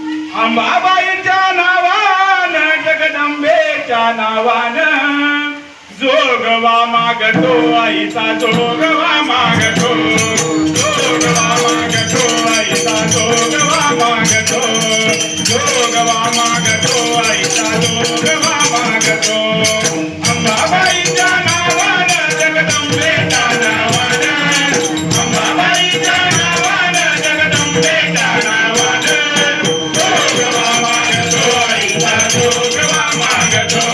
अंबाबाईच्या नावानं जगदंबेच्या नावानं जोगवा मागतो आईचा जोगवा मागतो जोगवा मागतो आईचा जोगवा मागतो जोगवा मागतो आईचा जोगवा मागतो अंबाबाईच्या नावानं जगदंबेच्या नावानं अंबाबाईच्या नावानं जगदंबेच्या नावानं जोगवा मागतो आईचा जोगवा मागतो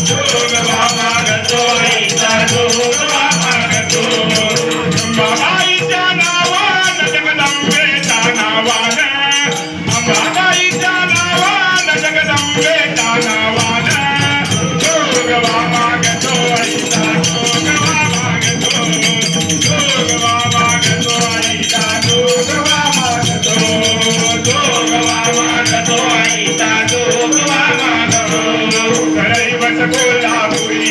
जोगवा मागतो आईचा जोगवा मागतो अंबाबाईच्या नावानं जगदंबेच्या नावानं अंबाबाईच्या नावानं जगदंबेच्या नावानं जोगवा मागतो आईचा जोगवा मागतो जोगवा मागतो आईचा जोगवा मागतो जोगवा मागतो आईचा जोगवा मागतो दैवत कोल्हापुरी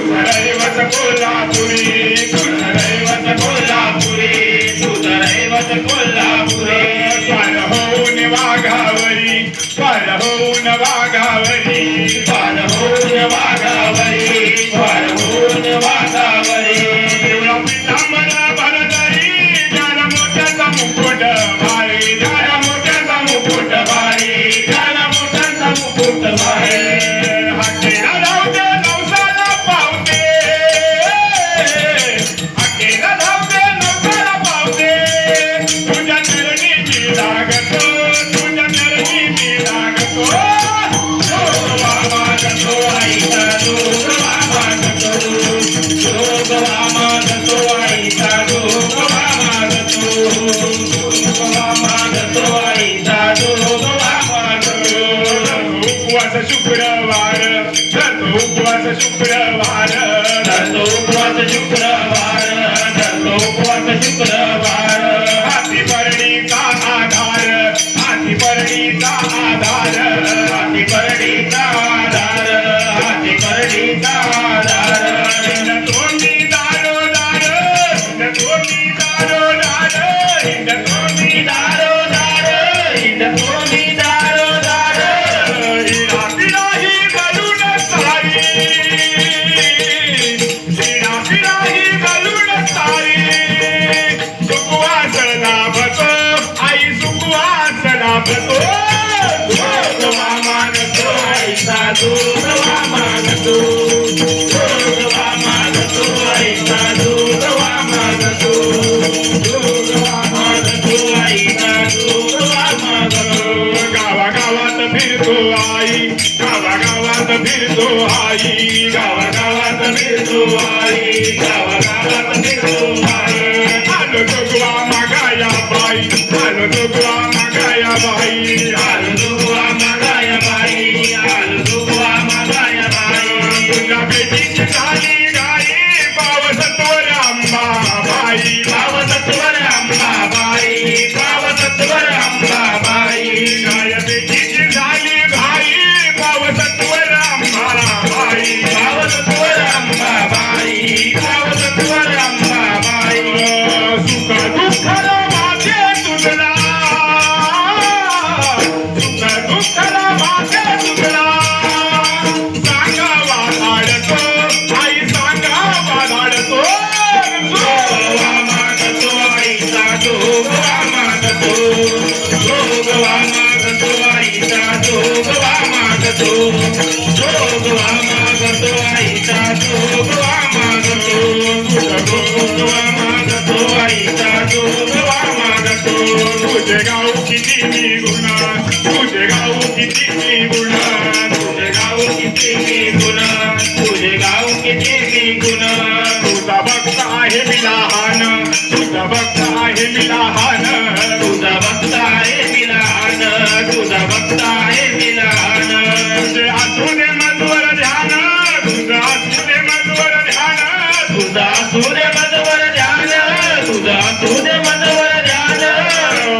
दैवत कोल्हापुरी दैवत कोल्हापुरी दैवत कोल्हापुरी स्वार होऊन वाघावरी स्वार होऊन वाघावरी स्वार होऊन वाघावरी स्वार होऊन वाघावरी पिवळा पितांबर भरतरी ज्याला मोठ्याचा मुकुट भारी ज्याला मोठ्याचा मुकुट भारी ज्याला मोठ्याचा मुकुट भारी हाकेला धावते नवसाला पावते हाकेला धावते नवसाला पावते तुझ्या चरणी मी लागतो तुझ्या चरणी मी लागतो जोगवा मागतो आईचा जोगवा मागतो जोगवा मागतो आईचा जोगवा मागतो जोगवा मागतो आईचा जोगवा मागतो उपवास शुक्रवार धरतो उपवास शुक्रवार धरतो उपवास शुक्रवार धरतो उपवास शुक्रवार हाती परडीचा आधार हाती परडीचा आधार हाती परडीचा आधार हाती परडीचा आधार हिंद तोंडी दारोदार हिंद तोंडी दारोदार हिंद तोंडी दारोदार हिंद तोंडी दारोदार हिरा फिराही घालून सारी हिरा फिराही घालून सारी सुखवास लाभतो आई सुखवास लाभतो जोगवा मागतो आईचा जोगवा मागतो जोगवा मागतो आईचा जोगवा मागतो जोगवा मागतो आईचा जोगवा मागतो गावागावात फिरतो आई गावागावात फिरतो आई गावागावात फिरतो आई गावागावात फिरतो आई आलो जोगवा मागाया बाई आलो जोगवा मागाया बाई आलो जोगवा मागाया बाई आलो जोगवा मागाया बाई तुझ्या बेटीची झाली गाई पावसत्वर अंबा बाई पावसत्वर अंबा बाई पावसत्वर अंबा बाई गाय बेटीची झाली भाई पावसत्वर अंबा बाई पावसत्वर अंबा बाई पावसत्वर अंबा बाई सुख दुःखाला माझे तुझला सुख दुःखाला माझे तुझला सांगावा लाडतो आई सांगावा लाडतो जोगवा मागतो आईचा जोगवा मागतो जोगवा मागतो आईचा जोगवा मागतो जोगवा मागतो आईचा जोगवा मागतो जोगवा मागतो आईचा जोगवा मागतो तुझे गाव किती मी गुणा तुझे गाव किती मी गुणा तुझे गाव किती मी गुणा तुझे गाव किती मी गुणा तुझा भक्त आहे मी लहान तुझा भक्त आहे मी लहान तुझा भक्त आहे मी लहान तुझा भक्त आहे मी लहान तुझे आसुरे मधुर ध्यान तुझा आसुरे मधुर ध्यान तुझा आसुरे मधुर ध्यान तुझा आसुरे मधुर ध्यान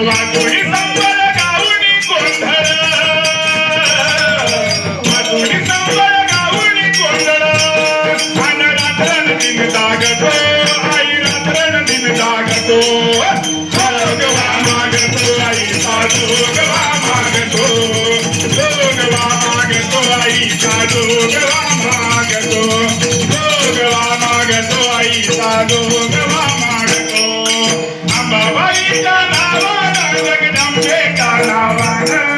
वाटोळी संबळ गाऊनी गोंधळ वाटोळी संबळ गाऊनी गोंधळ आणि रात्रण दिन जागतो आई रात्रण दिन जागतो जोगवा मागतो जोगवा मागतो जोगवा मागतो आईचा जोगवा मागतो जोगवा मागतो आईचा जोगवा मागतो अंबाबाईच्या नावानं जगदंबेच्या नावानं